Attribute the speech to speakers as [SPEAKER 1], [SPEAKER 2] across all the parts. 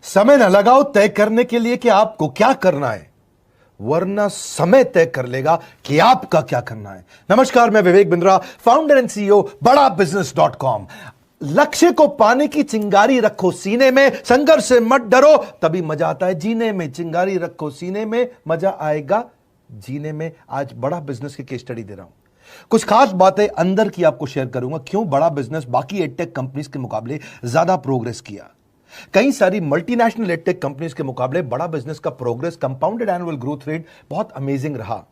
[SPEAKER 1] समय न लगाओ तय करने के लिए कि आपको क्या करना है, वरना समय तय कर लेगा कि आपका क्या करना है। नमस्कार, मैं Vivek Bindra, founder and CEO बड़ा बिजनेस.com। लक्ष्य को पाने की चिंगारी रखो सीने में, संघर्ष से मत डरो, तभी मजा आता है जीने में। चिंगारी रखो सीने में, मजा आएगा जीने में। आज बड़ा बिजनेस की केस स्टडी दे रहा हूं, कुछ खास बातें अंदर की आपको शेयर करूंगा, क्यों बड़ा बिजनेस बाकी एडटेक कंपनीज के मुकाबले ज्यादा प्रोग्रेस किया। कई सारी मल्टीनेशनल एडटेक कंपनीज के मुकाबले बड़ा बिजनेस का progress, compounded annual growth rate बहुत अमेजिंग रहा।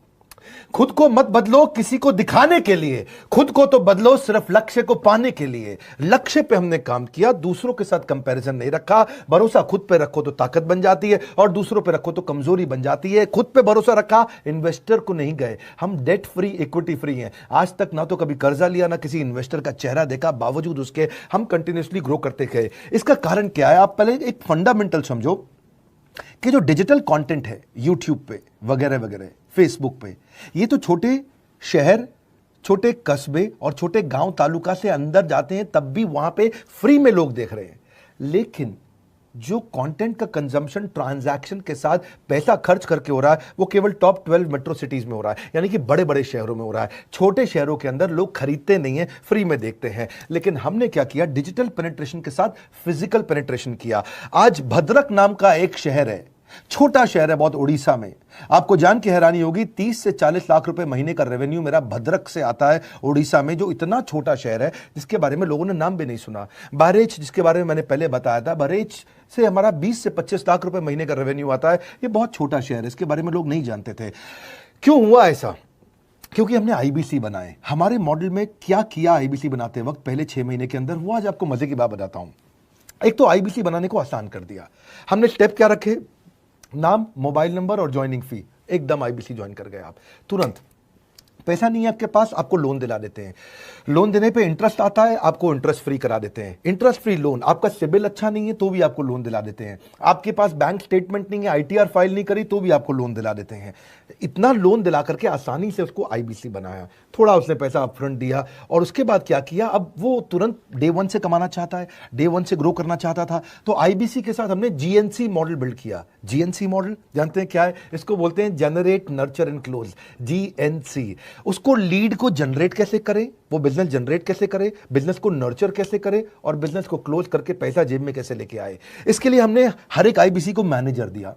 [SPEAKER 1] खुद को मत बदलो किसी को दिखाने के लिए, खुद को तो बदलो सिर्फ लक्ष्य को पाने के लिए। लक्ष्य पे हमने काम किया, दूसरों के साथ कंपैरिजन नहीं रखा। भरोसा खुद पे रखो तो ताकत बन जाती है, और दूसरों पे रखो तो कमजोरी बन जाती है। खुद पे भरोसा रखा, इन्वेस्टर को नहीं गए। हम डेट फ्री, इक्विटी फ्री हैं। आज तक ना तो कभी कर्जा लिया, ना किसी इन्वेस्टर का चेहरा देखा, बावजूद उसके हम कंटिन्यूसली ग्रो करते गए। इसका कारण क्या है? आप पहले एक फंडामेंटल समझो कि जो डिजिटल कंटेंट है यूट्यूब पे वगैरह वगैरह, फेसबुक पे, ये तो छोटे शहर, छोटे कस्बे और छोटे गांव तालुका से अंदर जाते हैं, तब भी वहां पे फ्री में लोग देख रहे हैं। लेकिन जो कंटेंट का कंजम्पशन ट्रांजैक्शन के साथ पैसा खर्च करके हो रहा है, वो केवल टॉप 12 मेट्रो सिटीज में हो रहा है, यानी कि बड़े बड़े शहरों में हो रहा है। छोटे शहरों के अंदर लोग खरीदते नहीं है, फ्री में देखते हैं। लेकिन हमने क्या किया? डिजिटल पेनिट्रेशन के साथ फिजिकल पेनिट्रेशन किया। आज भद्रक नाम का एक शहर है, छोटा शहर है बहुत, उड़ीसा में। आपको जान के हैरानी होगी, 30 से 40 लाख रुपए महीने का रेवेन्यू मेरा भद्रक से आता है, उड़ीसा में, जो इतना छोटा शहर है जिसके बारे में लोगों ने नाम भी नहीं सुना। बहरेच, जिसके बारे में मैंने पहले बताया था, बहरेच से हमारा 20 से 25 लाख रुपए महीने का रेवेन्यू आता है। ये बहुत छोटा शहर है, इसके बारे में लोग नहीं जानते थे। क्यों हुआ ऐसा? क्योंकि हमने आईबीसी बनाए। हमारे मॉडल में क्या किया आईबीसी बनाते वक्त, पहले 6 महीने के अंदर, वो आज आपको मजे की बात बताता हूं। एक तो आईबीसी बनाने को आसान कर दिया हमने। स्टेप क्या रखे? नाम, मोबाइल नंबर और ज्वाइनिंग फी, एकदम आईबीसी ज्वाइन कर गए आप तुरंत। पैसा नहीं है आपके पास, आपको लोन दिला देते हैं। लोन देने पे इंटरेस्ट आता है, आपको इंटरेस्ट फ्री करा देते हैं। Interest free loan. आपका सिबिल अच्छा नहीं है तो भी आपको लोन दिला देते हैं। आपके पास बैंक स्टेटमेंट नहीं है, आईटीआर फाइल नहीं करी तो भी आपको लोन दिला देते हैं। इतना लोन दिला करके आसानी से उसको आईबीसी बनाया। थोड़ा उसने पैसा अपफ्रंट दिया, और उसके बाद क्या किया? अब वो तुरंत डे 1 से कमाना चाहता है, डे 1 से ग्रो करना चाहता था, तो आईबीसी के साथ हमने जीएनसी मॉडल बिल्ड किया। जीएनसी मॉडल जानते हैं क्या है? इसको बोलते हैं generate, nurture and close, GNC. उसको लीड को जनरेट कैसे करें, वो बिजनेस जनरेट कैसे करे, बिजनेस को नर्चर कैसे करे, और बिजनेस को क्लोज करके पैसा जेब में कैसे लेके आए। इसके लिए हमने हर एक आईबीसी को मैनेजर दिया।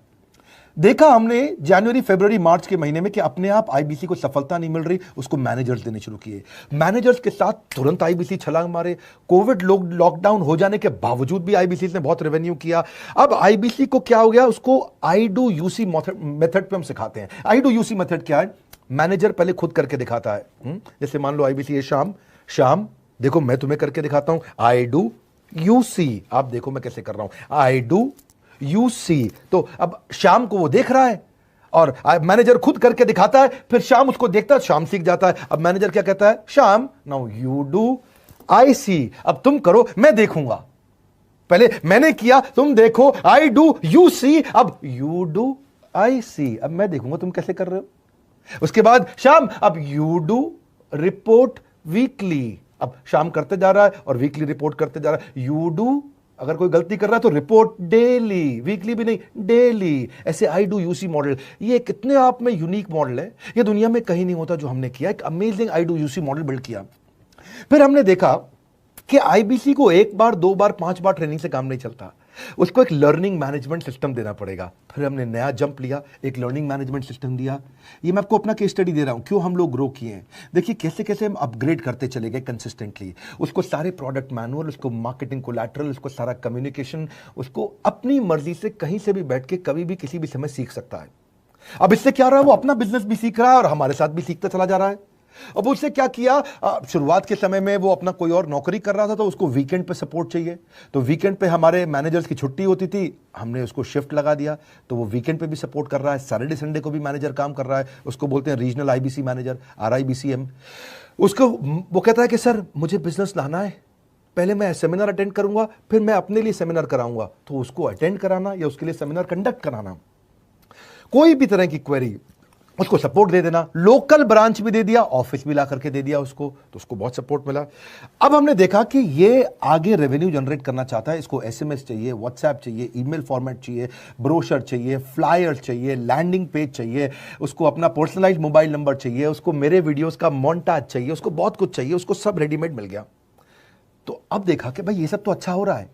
[SPEAKER 1] देखा हमने जनवरी, फरवरी, मार्च के महीने में कि अपने आप आईबीसी को सफलता नहीं मिल रही, उसको मैनेजर्स देने शुरू किए। मैनेजर्स के साथ तुरंत आईबीसी छलांग मारे। कोविड लॉकडाउन हो जाने के बावजूद भी आईबीसी ने बहुत रेवेन्यू किया। अब आईबीसी को क्या हो गया? उसको आई डू यूसी मेथड पे हम सिखाते हैं। आई डू यूसी मेथड क्या है? मैनेजर पहले खुद करके दिखाता है। जैसे मान लो आईबीसी है शाम, देखो मैं तुम्हें करके दिखाता हूं, आई डू यू सी। आप देखो मैं कैसे कर रहा हूं, आई डू यू सी। तो अब शाम को वो देख रहा है, और मैनेजर खुद करके दिखाता है, फिर शाम उसको देखता है, शाम सीख जाता है। अब मैनेजर क्या कहता है? शाम, नाउ यू डू आई सी। अब तुम करो, मैं देखूंगा। पहले मैंने किया, तुम देखो, आई डू यू सी, अब यू डू आई सी। अब मैं देखूंगा तुम कैसे कर रहे हो। उसके बाद शाम, अब यू डू रिपोर्ट वीकली। अब शाम करते जा रहा है और वीकली रिपोर्ट करते जा रहा है। यू डू, अगर कोई गलती कर रहा है तो रिपोर्ट डेली, वीकली भी नहीं, डेली। ऐसे आई डू यूसी मॉडल, ये कितने आप में यूनिक मॉडल है, ये दुनिया में कहीं नहीं होता जो हमने किया। एक amazing I do UC model build किया। फिर हमने देखा कि आईबीसी को 1 बार, 2 बार, 5 बार ट्रेनिंग से काम नहीं चलता, उसको एक लर्निंग मैनेजमेंट सिस्टम देना पड़ेगा। फिर हमने नया जंप लिया, एक लर्निंग मैनेजमेंट सिस्टम दिया। ये मैं आपको अपना केस स्टडी दे रहा हूं, क्यों हम लोग ग्रो किए हैं। देखिए कैसे कैसे हम अपग्रेड करते चले गए कंसिस्टेंटली। उसको सारे प्रोडक्ट मैनुअल, उसको मार्केटिंग कोलैटरल, उसको सारा कम्युनिकेशन, उसको अपनी मर्जी से कहीं से भी बैठ के कभी भी किसी भी समय सीख सकता है। अब इससे क्या रहा है? वो अपना बिजनेस भी सीख रहा है और हमारे साथ भी सीखता चला जा रहा है। अब उससे क्या किया? शुरुआत के समय में वो अपना कोई और नौकरी कर रहा था, तो उसको वीकेंड पे सपोर्ट चाहिए। तो वीकेंड पे हमारे मैनेजर्स की छुट्टी होती थी, हमने उसको शिफ्ट लगा दिया, तो वो वीकेंड पे भी सपोर्ट कर रहा है। सैटरडे संडे को भी मैनेजर काम कर रहा है। उसको बोलते हैं रीजनल आईबीसी मैनेजर, RIBCM। उसको वो कहता है कि सर मुझे बिजनेस लाना है, पहले मैं सेमिनार अटेंड करूंगा, फिर मैं अपने लिए सेमिनार कराऊंगा। तो उसको अटेंड कराना या उसके लिए सेमिनार कंडक्ट कराना, कोई भी तरह की क्वेरी उसको सपोर्ट दे देना, लोकल ब्रांच भी दे दिया, ऑफिस भी ला करके दे दिया उसको, तो उसको बहुत सपोर्ट मिला। अब हमने देखा कि ये आगे रेवेन्यू जनरेट करना चाहता है, इसको एसएमएस चाहिए, व्हाट्सएप चाहिए, ईमेल फॉर्मेट चाहिए, ब्रोशर चाहिए, फ्लायर चाहिए, लैंडिंग पेज चाहिए, उसको अपना पर्सनलाइज मोबाइल नंबर चाहिए, उसको मेरे वीडियोस का मोन्टाज चाहिए, उसको बहुत कुछ चाहिए, उसको सब रेडीमेड मिल गया। तो अब देखा कि भाई ये सब तो अच्छा हो रहा है,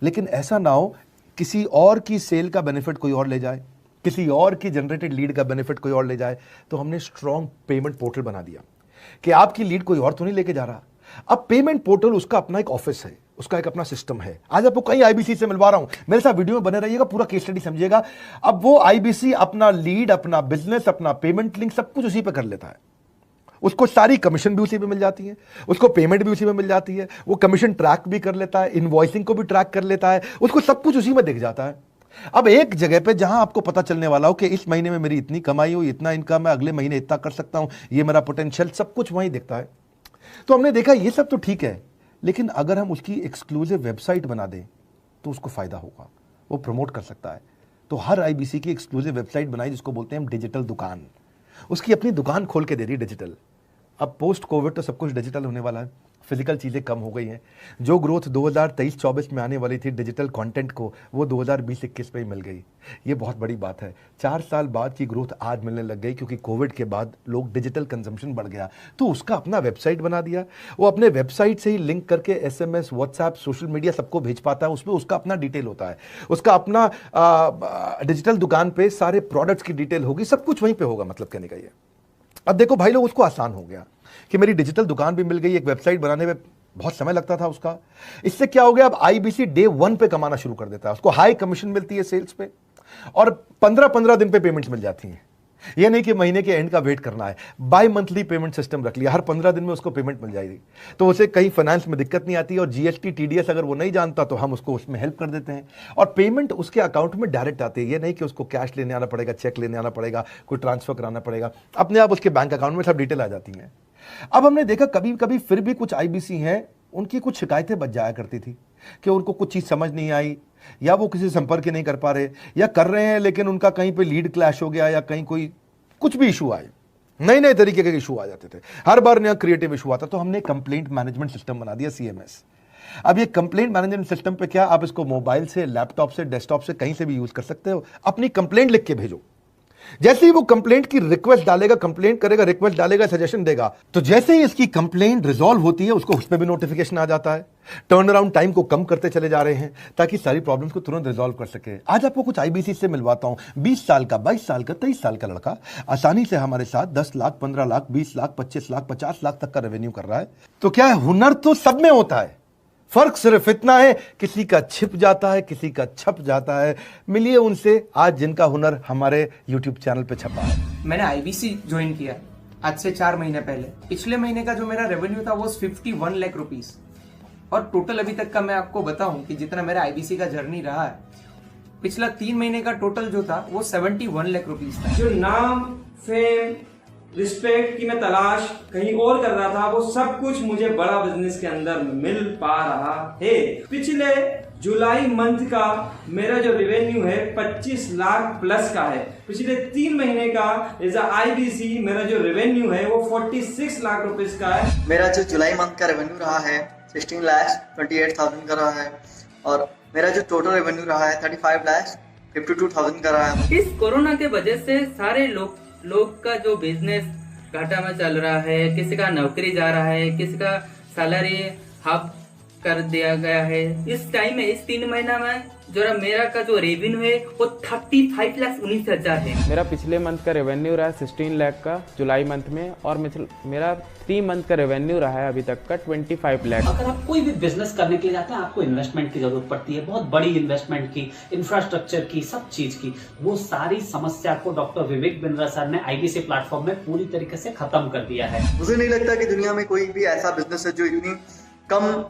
[SPEAKER 1] लेकिन ऐसा ना हो किसी और की सेल का बेनिफिट कोई और ले जाए, किसी और की जनरेटेड लीड का बेनिफिट कोई और ले जाए। तो हमने स्ट्रॉन्ग पेमेंट पोर्टल बना दिया कि आपकी लीड कोई और तो नहीं लेके जा रहा। अब पेमेंट पोर्टल उसका अपना एक ऑफिस है, उसका एक अपना सिस्टम है। आज आपको कई आईबीसी से मिलवा रहा हूं, मेरे साथ वीडियो में बने रहिएगा, पूरा केस स्टडी समझिएगा। अब वो आईबीसी अपना लीड, अपना बिजनेस, अपना पेमेंट लिंक सब कुछ उसी पे कर लेता है। उसको सारी कमीशन भी उसी पे मिल जाती है, उसको पेमेंट भी उसी में मिल जाती है, वो कमीशन ट्रैक भी कर लेता है, इनवॉइसिंग को भी ट्रैक कर लेता है, उसको सब कुछ उसी में दिख जाता है। अब एक जगह पे जहां आपको पता चलने वाला हो कि इस महीने में मेरी इतनी कमाई हुई, इतना इनकम है, अगले महीने इतना कर सकता हूं, ये मेरा पोटेंशियल, सब कुछ वहीं दिखता है। तो हमने देखा ये सब तो ठीक है, लेकिन अगर हम उसकी एक्सक्लूसिव वेबसाइट बना दें तो उसको फायदा होगा, वो प्रमोट कर सकता है। तो हर आईबीसी की एक्सक्लूसिव वेबसाइट बनाई जिसको बोलते हैं हम डिजिटल दुकान, उसकी अपनी दुकान खोल के दे रही डिजिटल। अब पोस्ट कोविड तो सब कुछ डिजिटल होने वाला है, फिजिकल चीज़ें कम हो गई हैं। जो ग्रोथ 2023-24 में आने वाली थी डिजिटल कंटेंट को, वो 2020-21 में ही मिल गई। ये बहुत बड़ी बात है। 4 साल बाद की ग्रोथ आज मिलने लग गई, क्योंकि कोविड के बाद लोग डिजिटल कंजम्पशन बढ़ गया। तो उसका अपना वेबसाइट बना दिया, वो अपने वेबसाइट से ही लिंक करके एसएमएस, व्हाट्सएप, सोशल मीडिया सबको भेज पाता है। उसमें उसका अपना डिटेल होता है, उसका अपना डिजिटल दुकान पे सारे प्रोडक्ट्स की डिटेल होगी, सब कुछ वहीं पर होगा। मतलब कहने का ये, अब देखो भाई लोग, उसको आसान हो गया कि मेरी डिजिटल दुकान भी मिल गई। एक वेबसाइट बनाने में बहुत समय लगता था उसका, इससे क्या हो गया, अब आईबीसी डे 1 पे कमाना शुरू कर देता है। उसको हाई कमीशन मिलती है सेल्स पे, और 15-15 दिन पे पेमेंट्स मिल जाती हैं। ये नहीं कि महीने के एंड का वेट करना है, बाई मंथली पेमेंट सिस्टम रख लिया, हर 15 दिन में उसको पेमेंट मिल जाएगी। तो उसे कहीं फाइनेंस में दिक्कत नहीं आती, और जीएसटी, टीडीएस अगर वो नहीं जानता तो हम उसको उसमें हेल्प कर देते हैं, और पेमेंट उसके अकाउंट में डायरेक्ट आती है। ये नहीं कि उसको कैश लेने आना पड़ेगा, चेक लेने आना पड़ेगा, कोई ट्रांसफर कराना पड़ेगा, अपने आप उसके बैंक अकाउंट में सब डिटेल आ जाती हैं। अब हमने देखा कभी कभी फिर भी कुछ आईबीसी हैं, उनकी कुछ शिकायतें बच जाया करती थी कि उनको कुछ चीज़ समझ नहीं आई, या वो किसी संपर्क ही नहीं कर पा रहे, या कर रहे हैं लेकिन उनका कहीं पे लीड क्लैश हो गया, या कहीं कोई कुछ भी इशू आए, नए नए तरीके के इशू आ जाते थे, हर बार नया क्रिएटिव इशू आता। तो हमने कंप्लेंट मैनेजमेंट सिस्टम बना दिया, सीएमएस। अब ये कंप्लेंट मैनेजमेंट सिस्टम पे क्या, आप इसको मोबाइल से, लैपटॉप से, डेस्कटॉप से, कहीं से भी यूज कर सकते हो। अपनी कंप्लेंट लिख के भेजो, जैसे ही वो कंप्लेंट की रिक्वेस्ट डालेगा, कंप्लेंट करेगा, रिक्वेस्ट डालेगा, सजेशन देगा, तो जैसे ही इसकी कंप्लेंट रिजॉल्व होती है उसको उस पर भी नोटिफिकेशन आ जाता है। टर्न अराउंड टाइम को कम करते चले जा रहे हैं ताकि सारी प्रॉब्लम्स को तुरंत रिजॉल्व कर सके। आज आपको कुछ आईबीसी से मिलवाता हूं। 20 साल का, 22 साल का, 23 साल का लड़का आसानी से हमारे साथ 10 लाख, 15 लाख, 20 लाख, 25 लाख, 50 लाख तक का रेवेन्यू कर रहा है। तो क्या है, हुनर तो सब में होता है, फर्क सिर्फ इतना है किसी का छिप जाता है, किसी का छप जाता है। मिलिए उनसे आज जिनका हुनर हमारे YouTube चैनल पे छपा है।
[SPEAKER 2] मैंने आईबीसी ज्वाइन किया आज से 4 महीने पहले। पिछले महीने का जो मेरा रेवेन्यू था वो 51 लाख रुपीस, और टोटल अभी तक का मैं आपको बताऊं कि जितना मेरा आईबीसी का जर्नी रहा है, पिछला 3 महीने का टोटल जो था वो 71 लाख रुपीस था।
[SPEAKER 3] जो नाम, फेम, रिस्पेक्ट की मैं तलाश कहीं और कर रहा था, वो सब कुछ मुझे बड़ा बिजनेस के अंदर मिल पा रहा है। पिछले जुलाई मंथ का मेरा जो रेवेन्यू है 25 लाख प्लस का है। पिछले 3 महीने का एज आईबीसी मेरा जो रेवेन्यू है वो 46 लाख रुपीस का है।
[SPEAKER 4] मेरा जो जुलाई मंथ का रेवेन्यू रहा है 16,28,000 का रहा है, और मेरा जो टोटल रेवेन्यू रहा है 35,52,000 का रहा है।
[SPEAKER 5] इस कोरोना के वजह से सारे लोग का जो बिजनेस घाटा में चल रहा है, किसी का नौकरी जा रहा है, किसी का सैलरी हाफ कर दिया गया है। इस टाइम में, इस 3 महीना में जो मेरा का जो रेवेन्यू है वो 35,19,000 है।
[SPEAKER 6] मेरा पिछले मंथ का रेवेन्यू रहा है 16 लाख का जुलाई मंथ में, और मेरा 3 मंथ का रेवेन्यू रहा है अभी तक का 25 लाख।
[SPEAKER 7] अगर आप कोई भी बिजनेस करने के लिए जाते हैं, आपको इन्वेस्टमेंट की जरूरत पड़ती है, बहुत बड़ी इन्वेस्टमेंट की, इंफ्रास्ट्रक्चर की, सब चीज की। वो सारी समस्या को डॉक्टर विवेक बिंद्रा सर ने आईबीसी प्लेटफॉर्म में पूरी तरीके से खत्म कर दिया है।
[SPEAKER 4] मुझे नहीं लगता कि दुनिया में कोई भी ऐसा बिजनेस है जो इतनी कम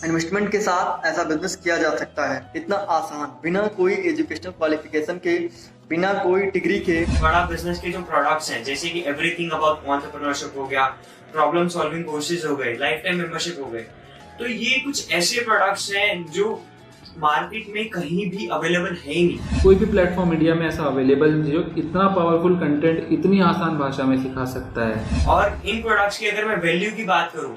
[SPEAKER 4] इन्वेस्टमेंट के साथ ऐसा बिजनेस किया जा सकता है, इतना आसान, बिना कोई एजुकेशनल क्वालिफिकेशन के, बिना कोई डिग्री के।
[SPEAKER 3] बड़ा बिजनेस के जो प्रोडक्ट्स हैं, जैसे कि एवरीथिंग अबाउट एंटरप्रेन्योरशिप हो गया, प्रॉब्लम सॉल्विंग कोर्सेज हो गए, लाइफ टाइम मेंबरशिप हो गए, तो ये कुछ ऐसे प्रोडक्ट्स हैं जो मार्केट में कहीं भी अवेलेबल है ही नहीं।
[SPEAKER 8] कोई भी प्लेटफॉर्म इंडिया में ऐसा अवेलेबल जो इतना पावरफुल कंटेंट इतनी आसान भाषा में सिखा सकता है।
[SPEAKER 3] और इन प्रोडक्ट्स की अगर मैं वैल्यू की बात करूं,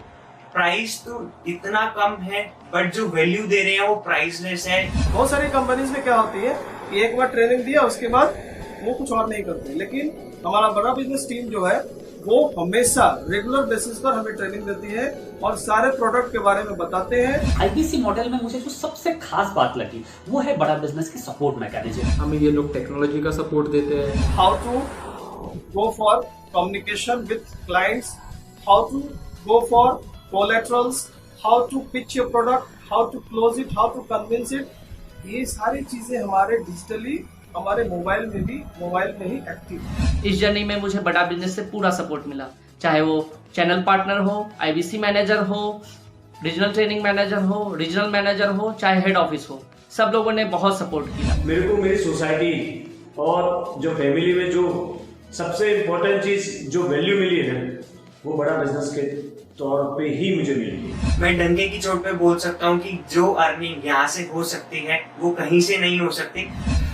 [SPEAKER 3] प्राइस तो इतना कम है बट जो वैल्यू दे रहे हैं वो प्राइसलेस है।
[SPEAKER 9] बहुत सारी कंपनीज में क्या होती है कि एक बार ट्रेनिंग दिया उसके बाद वो कुछ और नहीं करते, लेकिन हमारा बड़ा बिजनेस टीम जो है वो हमेशा रेगुलर बेसिस पर हमें ट्रेनिंग देती है और सारे प्रोडक्ट के बारे में बताते हैं।
[SPEAKER 7] आईबीसी मॉडल में मुझे जो सबसे खास बात लगी वो है बड़ा बिजनेस की सपोर्ट मैकेनिज्म।
[SPEAKER 8] हमें ये लोग टेक्नोलॉजी का सपोर्ट देते हैं।
[SPEAKER 9] How to go for communication with clients, how to go for collaterals, how to pitch your product, how to close it, how to convince it, ये सारी चीजें हमारे डिजिटली हमारे मोबाइल में ही एक्टिव है।
[SPEAKER 10] इस जर्नी में मुझे बड़ा बिजनेस से पूरा सपोर्ट मिला, चाहे वो चैनल पार्टनर हो, आईबीसी मैनेजर हो, रीजनल ट्रेनिंग मैनेजर हो, रीजनल मैनेजर हो, चाहे हेड ऑफिस हो, सब लोगों ने बहुत सपोर्ट किया।
[SPEAKER 11] मेरे को मेरी सोसाइटी और जो फैमिली में जो सबसे इम्पोर्टेंट चीज जो वैल्यू मिली है वो बड़ा बिजनेस के तौर पे ही मुझे मिली।
[SPEAKER 3] मैं डंके की चोट पे बोल सकता हूँ कि जो अर्निंग यहाँ से हो सकती है वो कहीं से नहीं हो सकती।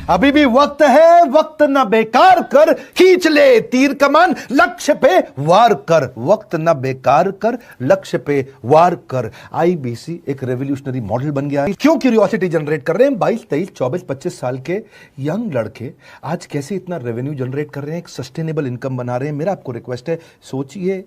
[SPEAKER 1] अभी भी वक्त है, वक्त न बेकार कर, खींच ले तीर कमान, लक्ष्य पे वार कर, वक्त न बेकार कर, लक्ष्य पे वार कर। आईबीसी एक रेवोल्यूशनरी मॉडल बन गया है। क्यों क्यूरियोसिटी जनरेट कर रहे हैं 22, 23, 24, 25 साल के यंग लड़के आज कैसे इतना रेवेन्यू जनरेट कर रहे हैं, एक सस्टेनेबल इनकम बना रहे हैं। मेरा आपको रिक्वेस्ट है, सोचिए,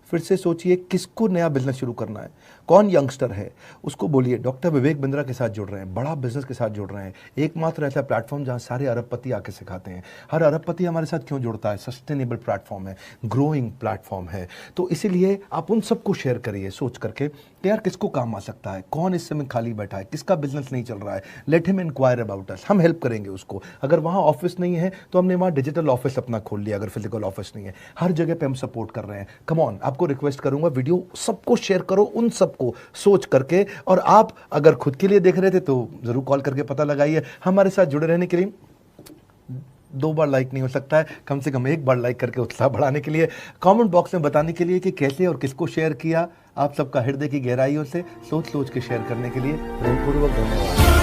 [SPEAKER 1] फिर से सोचिए, किसको नया बिजनेस शुरू करना है, कौन यंगस्टर है, उसको बोलिए डॉक्टर विवेक बिंद्रा के साथ जुड़ रहे हैं, बड़ा बिजनेस के साथ जुड़ रहे हैं। एकमात्र ऐसा प्लेटफॉर्म जहां सारे अरबपति आके सिखाते हैं। हर अरबपति हमारे साथ क्यों जुड़ता है? सस्टेनेबल प्लेटफॉर्म है, ग्रोइंग प्लेटफॉर्म है। तो इसीलिए आप उन सबको शेयर करिए सोच करके कि यार किसको काम आ सकता है, कौन इस समय खाली बैठा है, किसका बिजनेस नहीं चल रहा है, let him inquire about us, हम हेल्प करेंगे उसको। अगर वहाँ ऑफिस नहीं है तो हमने वहाँ डिजिटल ऑफिस अपना खोल लिया, अगर फिजिकल ऑफिस नहीं है, हर जगह पे हम सपोर्ट कर रहे हैं। कम ऑन, आपको रिक्वेस्ट करूंगा वीडियो सबको शेयर करो, उन सबको सोच करके। और आप अगर खुद के लिए देख रहे थे तो जरूर कॉल करके पता लगाइए। हमारे साथ जुड़े रहने के लिए 2 बार लाइक नहीं हो सकता है, कम से कम 1 बार लाइक करके उत्साह बढ़ाने के लिए, कमेंट बॉक्स में बताने के लिए कि कैसे और किसको शेयर किया। आप सबका हृदय की गहराइयों से सोच सोच के शेयर करने के लिए प्रेमपूर्वक धन्यवाद।